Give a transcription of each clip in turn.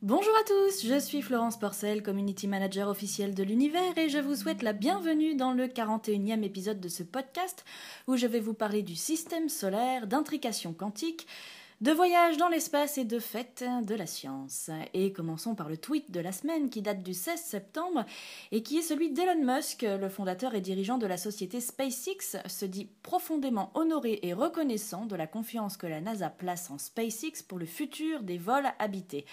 Bonjour à tous, je suis Florence Porcel, Community Manager officielle de l'univers et je vous souhaite la bienvenue dans le 41e épisode de ce podcast où je vais vous parler du système solaire, d'intrication quantique, de voyage dans l'espace et de fête de la science. Et commençons par le tweet de la semaine qui date du 16 septembre et qui est celui d'Elon Musk, le fondateur et dirigeant de la société SpaceX, se dit profondément honoré et reconnaissant de la confiance que la NASA place en SpaceX pour le futur des vols habités.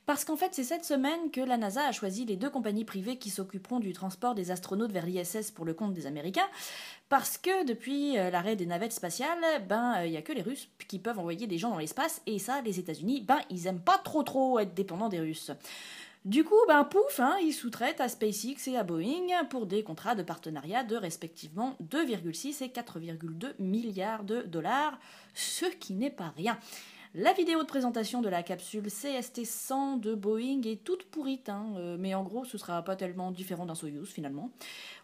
Parce qu'en fait, c'est cette semaine que la NASA a choisi les deux compagnies privées qui s'occuperont du transport des astronautes vers l'ISS pour le compte des Américains, parce que depuis l'arrêt des navettes spatiales, il y a que les Russes qui peuvent envoyer des gens dans l'espace, et ça, les États-Unis, ils aiment pas trop être dépendants des Russes. Du coup, pouf, ils sous-traitent à SpaceX et à Boeing pour des contrats de partenariat de respectivement 2,6 et 4,2 milliards de dollars, ce qui n'est pas rien. La vidéo de présentation de la capsule CST-100 de Boeing est toute pourrite, mais en gros ce sera pas tellement différent d'un Soyuz finalement.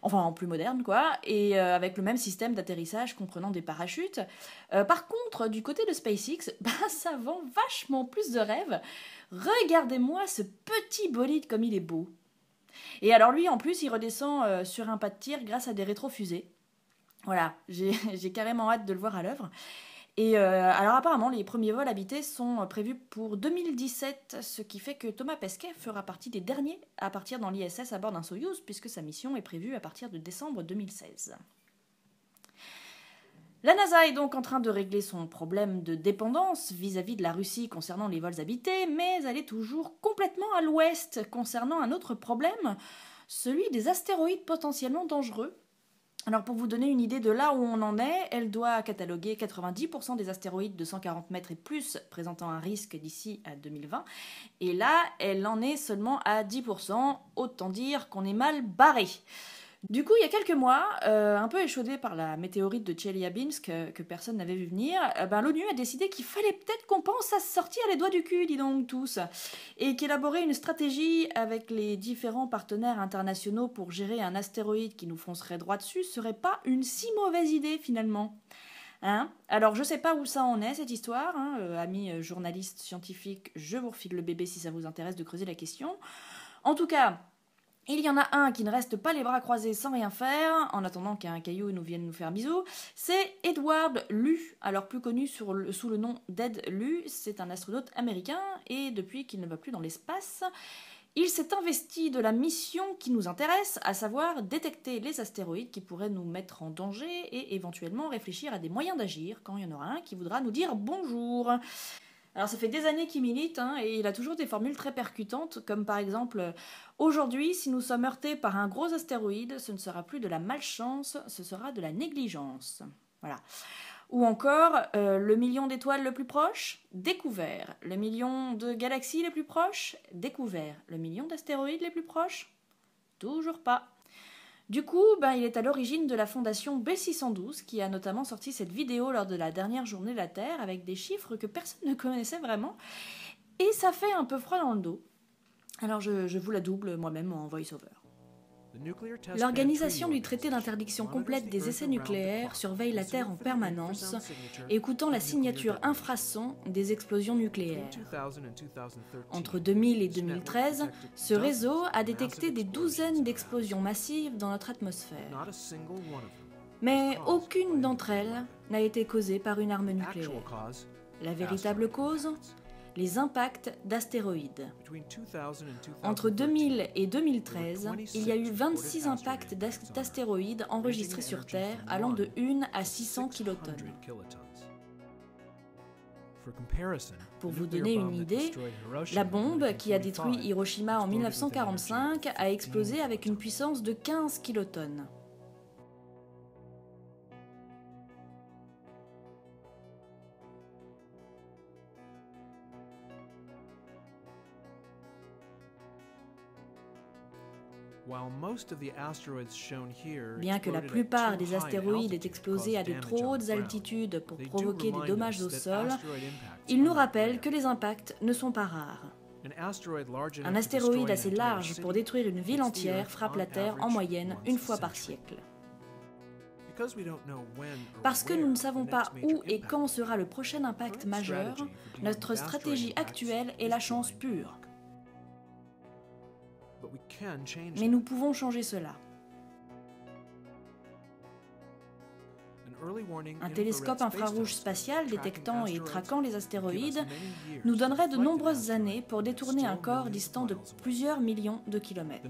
Enfin en plus moderne quoi, et avec le même système d'atterrissage comprenant des parachutes. Par contre, du côté de SpaceX, ça vend vachement plus de rêves. Regardez-moi ce petit bolide comme il est beau. Et alors lui en plus il redescend sur un pas de tir grâce à des rétrofusées. Voilà, j'ai carrément hâte de le voir à l'œuvre. Et alors apparemment, les premiers vols habités sont prévus pour 2017, ce qui fait que Thomas Pesquet fera partie des derniers à partir dans l'ISS à bord d'un Soyuz, puisque sa mission est prévue à partir de décembre 2016. La NASA est donc en train de régler son problème de dépendance vis-à-vis de la Russie concernant les vols habités, mais elle est toujours complètement à l'ouest concernant un autre problème, celui des astéroïdes potentiellement dangereux. Alors pour vous donner une idée de là où on en est, elle doit cataloguer 90% des astéroïdes de 140 mètres et plus présentant un risque d'ici à 2020. Et là, elle en est seulement à 10%, autant dire qu'on est mal barré. Du coup, il y a quelques mois, un peu échaudé par la météorite de Tcheliabinsk que personne n'avait vu venir, l'ONU a décidé qu'il fallait peut-être qu'on pense à se sortir les doigts du cul, dis donc tous, et qu'élaborer une stratégie avec les différents partenaires internationaux pour gérer un astéroïde qui nous foncerait droit dessus serait pas une si mauvaise idée finalement. Alors je sais pas où ça en est cette histoire, amis journalistes scientifiques, je vous refile le bébé si ça vous intéresse de creuser la question. En tout cas, il y en a un qui ne reste pas les bras croisés sans rien faire, en attendant qu'un caillou nous vienne nous faire un bisou, c'est Edward Lu, alors plus connu sous le nom d'Ed Lu, c'est un astronaute américain, et depuis qu'il ne va plus dans l'espace, il s'est investi de la mission qui nous intéresse, à savoir détecter les astéroïdes qui pourraient nous mettre en danger et éventuellement réfléchir à des moyens d'agir quand il y en aura un qui voudra nous dire bonjour. Alors ça fait des années qu'il milite et il a toujours des formules très percutantes, comme par exemple « Aujourd'hui, si nous sommes heurtés par un gros astéroïde, ce ne sera plus de la malchance, ce sera de la négligence. » Voilà. Ou encore « Le million d'étoiles le plus proche, découvert. Le million de galaxies les plus proches, découvert. Le million d'astéroïdes les plus proches, toujours pas. » Du coup, il est à l'origine de la fondation B612 qui a notamment sorti cette vidéo lors de la dernière journée de la Terre avec des chiffres que personne ne connaissait vraiment et ça fait un peu froid dans le dos. Alors je vous la double moi-même en voice-over. L'organisation du traité d'interdiction complète des essais nucléaires surveille la Terre en permanence, écoutant la signature infrason des explosions nucléaires. Entre 2000 et 2013, ce réseau a détecté des douzaines d'explosions massives dans notre atmosphère. Mais aucune d'entre elles n'a été causée par une arme nucléaire. La véritable cause ? Les impacts d'astéroïdes. Entre 2000 et 2013, il y a eu 26 impacts d'astéroïdes enregistrés sur Terre allant de 1 à 600 kilotonnes. Pour vous donner une idée, la bombe qui a détruit Hiroshima en 1945 a explosé avec une puissance de 15 kilotonnes. Bien que la plupart des astéroïdes aient explosé à de trop hautes altitudes pour provoquer des dommages au sol, ils nous rappellent que les impacts ne sont pas rares. Un astéroïde assez large pour détruire une ville entière frappe la Terre en moyenne une fois par siècle. Parce que nous ne savons pas où et quand sera le prochain impact majeur, notre stratégie actuelle est la chance pure. Mais nous pouvons changer cela. Un télescope infrarouge spatial détectant et traquant les astéroïdes nous donnerait de nombreuses années pour détourner un corps distant de plusieurs millions de kilomètres.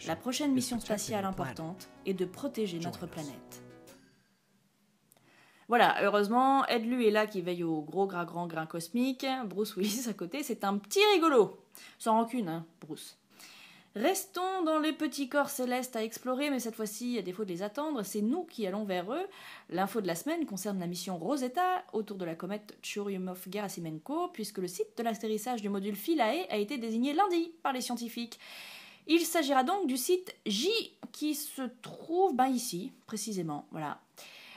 La prochaine mission spatiale importante est de protéger notre planète. Voilà, heureusement, Ed Lu est là qui veille au gros grand grain cosmique. Bruce Willis à côté, c'est un petit rigolo. Sans rancune, hein, Bruce. Restons dans les petits corps célestes à explorer, mais cette fois-ci, à défaut de les attendre, c'est nous qui allons vers eux. L'info de la semaine concerne la mission Rosetta autour de la comète Churyumov-Gerasimenko, puisque le site de l'atterrissage du module Philae a été désigné lundi par les scientifiques. Il s'agira donc du site J qui se trouve ici, précisément. Voilà.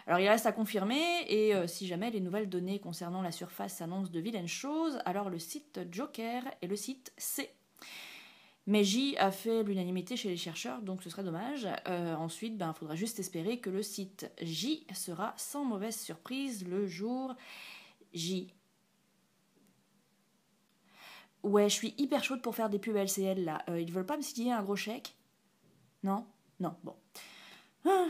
Alors il reste à confirmer, et si jamais les nouvelles données concernant la surface annoncent de vilaines choses, alors le site Joker est le site C. Mais J a fait l'unanimité chez les chercheurs, donc ce serait dommage. Ensuite, il faudra juste espérer que le site J sera sans mauvaise surprise le jour J. Ouais, je suis hyper chaude pour faire des pubs LCL là. Ils veulent pas me signer un gros chèque? Non? Non, bon.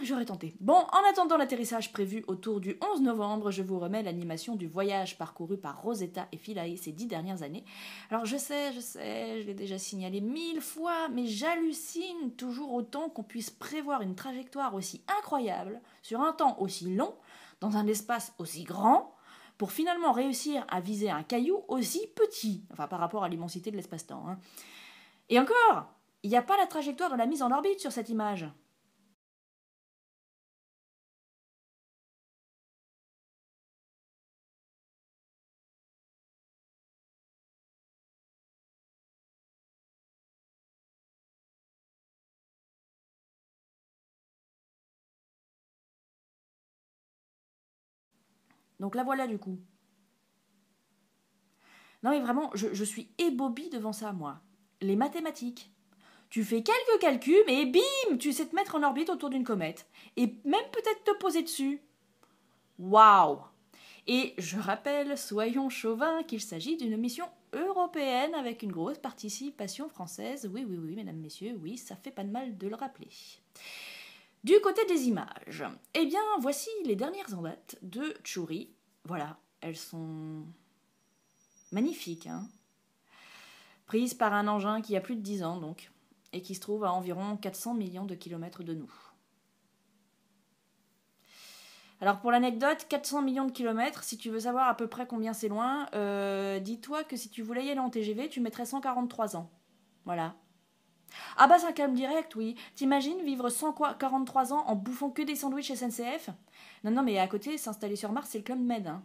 J'aurais tenté. Bon, en attendant l'atterrissage prévu autour du 11 novembre, je vous remets l'animation du voyage parcouru par Rosetta et Philae ces 10 dernières années. Alors je sais, je l'ai déjà signalé 1000 fois, mais j'hallucine toujours autant qu'on puisse prévoir une trajectoire aussi incroyable, sur un temps aussi long, dans un espace aussi grand, pour finalement réussir à viser un caillou aussi petit, enfin par rapport à l'immensité de l'espace-temps. Hein. Et encore, il n'y a pas la trajectoire de la mise en orbite sur cette image. Donc la voilà du coup. Non mais vraiment, je suis ébobie devant ça, moi. Les mathématiques. Tu fais quelques calculs, et bim, tu sais te mettre en orbite autour d'une comète. Et même peut-être te poser dessus. Waouh! Et je rappelle, soyons chauvins, qu'il s'agit d'une mission européenne avec une grosse participation française. Oui, mesdames, messieurs, oui, ça fait pas de mal de le rappeler. Du côté des images, eh bien, voici les dernières en date de Chury. Voilà, elles sont magnifiques, hein. Prises par un engin qui a plus de 10 ans, donc, et qui se trouve à environ 400 millions de kilomètres de nous. Alors pour l'anecdote, 400 millions de kilomètres, si tu veux savoir à peu près combien c'est loin, dis-toi que si tu voulais y aller en TGV, tu mettrais 143 ans. Voilà. Ah bah c'est un calme direct, oui. T'imagines vivre 143 ans en bouffant que des sandwichs SNCF? Non, mais à côté, s'installer sur Mars, c'est le Club Med. Hein.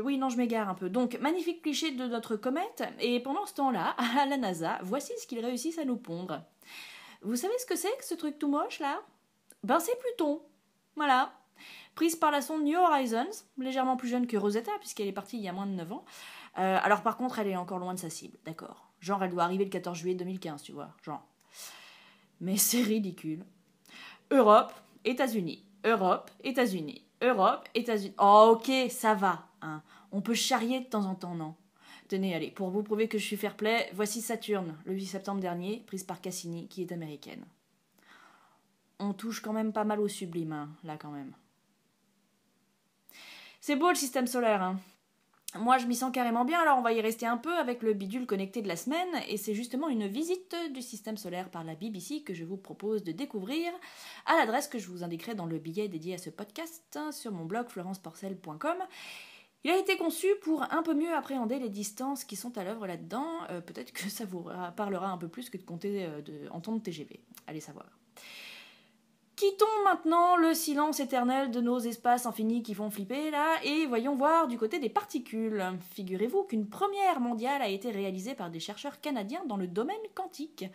Oui, non, je m'égare un peu. Donc, magnifique cliché de notre comète, et pendant ce temps-là, à la NASA, voici ce qu'ils réussissent à nous pondre. Vous savez ce que c'est que ce truc tout moche, là? C'est Pluton. Voilà. Prise par la sonde New Horizons, légèrement plus jeune que Rosetta, puisqu'elle est partie il y a moins de 9 ans. Alors par contre, elle est encore loin de sa cible, d'accord. Genre, elle doit arriver le 14 juillet 2015, tu vois, genre. Mais c'est ridicule. Europe, États-Unis. Europe, États-Unis. Europe, États-Unis. Oh, ok, ça va. Hein. On peut charrier de temps en temps, non? Tenez, allez, pour vous prouver que je suis fair-play, voici Saturne, le 8 septembre dernier, prise par Cassini, qui est américaine. On touche quand même pas mal au sublime, hein, là quand même. C'est beau le système solaire, hein. Moi, je m'y sens carrément bien, alors on va y rester un peu avec le bidule connecté de la semaine, et c'est justement une visite du système solaire par la BBC que je vous propose de découvrir à l'adresse que je vous indiquerai dans le billet dédié à ce podcast sur mon blog florenceporcel.com. Il a été conçu pour un peu mieux appréhender les distances qui sont à l'œuvre là-dedans. Peut-être que ça vous parlera un peu plus que de compter en temps de TGV. Allez savoir. Quittons maintenant le silence éternel de nos espaces infinis qui font flipper là et voyons voir du côté des particules. Figurez-vous qu'une première mondiale a été réalisée par des chercheurs canadiens dans le domaine quantique.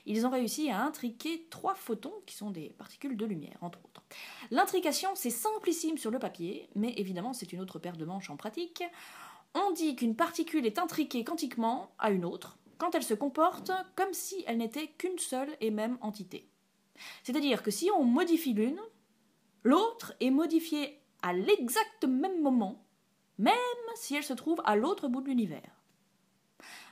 Ils ont réussi à intriquer 3 photons qui sont des particules de lumière, entre autres. L'intrication, c'est simplissime sur le papier, mais évidemment c'est une autre paire de manches en pratique. On dit qu'une particule est intriquée quantiquement à une autre quand elle se comporte comme si elle n'était qu'une seule et même entité. C'est-à-dire que si on modifie l'une, l'autre est modifiée à l'exact même moment, même si elle se trouve à l'autre bout de l'univers.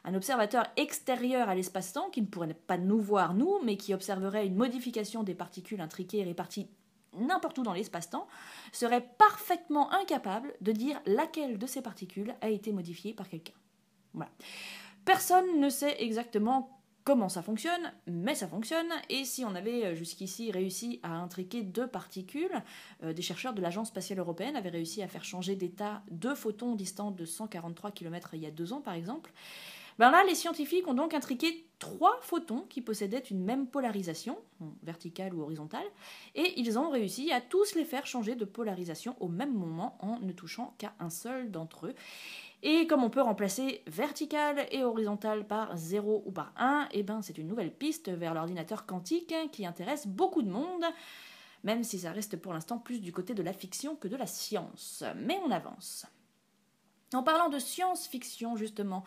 Un observateur extérieur à l'espace-temps, qui ne pourrait pas nous voir, nous, mais qui observerait une modification des particules intriquées réparties n'importe où dans l'espace-temps, serait parfaitement incapable de dire laquelle de ces particules a été modifiée par quelqu'un. Voilà. Personne ne sait exactement comment ça fonctionne, mais ça fonctionne, et si on avait jusqu'ici réussi à intriquer 2 particules, des chercheurs de l'Agence spatiale européenne avaient réussi à faire changer d'état 2 photons distants de 143 km il y a 2 ans par exemple, ben là les scientifiques ont donc intriqué 3 photons qui possédaient une même polarisation, verticale ou horizontale, et ils ont réussi à tous les faire changer de polarisation au même moment en ne touchant qu'à un seul d'entre eux. Et comme on peut remplacer vertical et horizontal par 0 ou par 1, et ben c'est une nouvelle piste vers l'ordinateur quantique qui intéresse beaucoup de monde, même si ça reste pour l'instant plus du côté de la fiction que de la science. Mais on avance. En parlant de science-fiction, justement,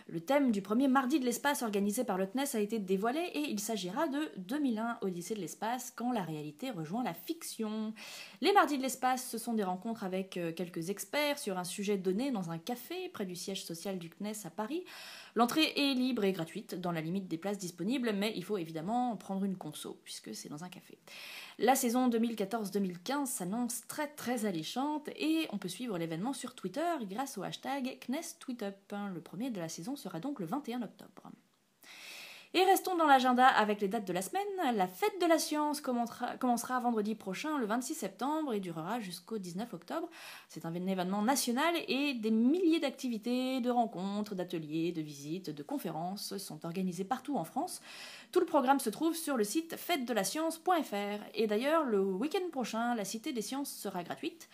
le thème du premier mardi de l'espace organisé par le CNES a été dévoilé et il s'agira de 2001 Odyssée de l'espace, quand la réalité rejoint la fiction. Les mardis de l'espace, ce sont des rencontres avec quelques experts sur un sujet donné dans un café près du siège social du CNES à Paris. L'entrée est libre et gratuite, dans la limite des places disponibles, mais il faut évidemment prendre une conso, puisque c'est dans un café. La saison 2014-2015 s'annonce très très alléchante et on peut suivre l'événement sur Twitter grâce au hashtag CNESTweetup. Le premier de la saison sera donc le 21 octobre. Et restons dans l'agenda avec les dates de la semaine. La fête de la science commencera vendredi prochain, le 26 septembre, et durera jusqu'au 19 octobre. C'est un événement national et des milliers d'activités, de rencontres, d'ateliers, de visites, de conférences sont organisées partout en France. Tout le programme se trouve sur le site fêtedelascience.fr. Et d'ailleurs, le week-end prochain, la Cité des Sciences sera gratuite.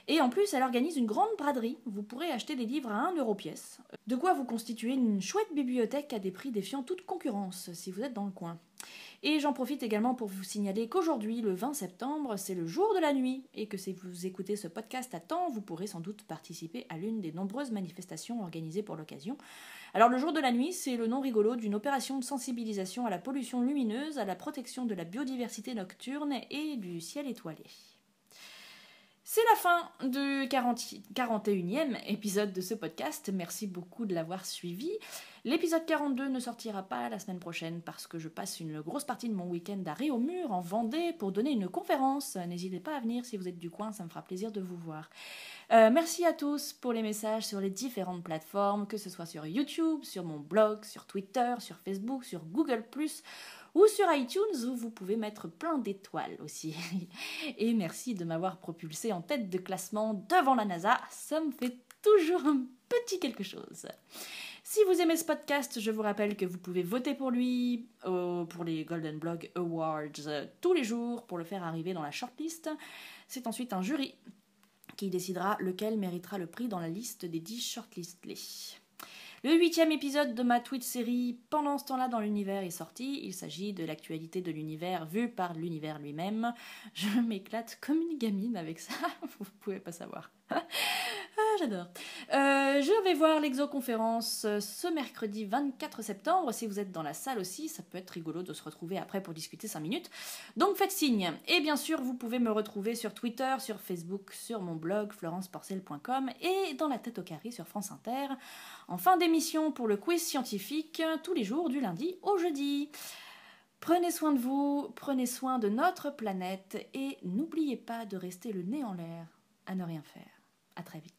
Et en plus, elle organise une grande braderie. Vous pourrez acheter des livres à 1 euro pièce. De quoi vous constituer une chouette bibliothèque à des prix défiant toute concurrence, si vous êtes dans le coin. Et j'en profite également pour vous signaler qu'aujourd'hui, le 20 septembre, c'est le jour de la nuit, et que si vous écoutez ce podcast à temps, vous pourrez sans doute participer à l'une des nombreuses manifestations organisées pour l'occasion. Alors le jour de la nuit, c'est le nom rigolo d'une opération de sensibilisation à la pollution lumineuse, à la protection de la biodiversité nocturne et du ciel étoilé. C'est la fin du 41e épisode de ce podcast. Merci beaucoup de l'avoir suivi. L'épisode 42 ne sortira pas la semaine prochaine parce que je passe une grosse partie de mon week-end à Réaumur, en Vendée, pour donner une conférence. N'hésitez pas à venir si vous êtes du coin, ça me fera plaisir de vous voir. Merci à tous pour les messages sur les différentes plateformes, que ce soit sur YouTube, sur mon blog, sur Twitter, sur Facebook, sur Google+, ou sur iTunes où vous pouvez mettre plein d'étoiles aussi. Et merci de m'avoir propulsé en tête de classement devant la NASA, ça me fait toujours un petit quelque chose. Si vous aimez ce podcast, je vous rappelle que vous pouvez voter pour lui, pour les Golden Blog Awards tous les jours pour le faire arriver dans la shortlist. C'est ensuite un jury qui décidera lequel méritera le prix dans la liste des 10 shortlistés. Le 8e épisode de ma tweet série Pendant ce temps-là dans l'univers est sorti. Il s'agit de l'actualité de l'univers vue par l'univers lui-même. Je m'éclate comme une gamine avec ça, vous pouvez pas savoir. J'adore. Je vais voir l'exoconférence ce mercredi 24 septembre. Si vous êtes dans la salle aussi, ça peut être rigolo de se retrouver après pour discuter 5 minutes. Donc faites signe. Et bien sûr, vous pouvez me retrouver sur Twitter, sur Facebook, sur mon blog florenceporcel.com et dans la tête au carré sur France Inter. En fin d'émission pour le quiz scientifique, tous les jours du lundi au jeudi. Prenez soin de vous, prenez soin de notre planète et n'oubliez pas de rester le nez en l'air à ne rien faire. À très vite.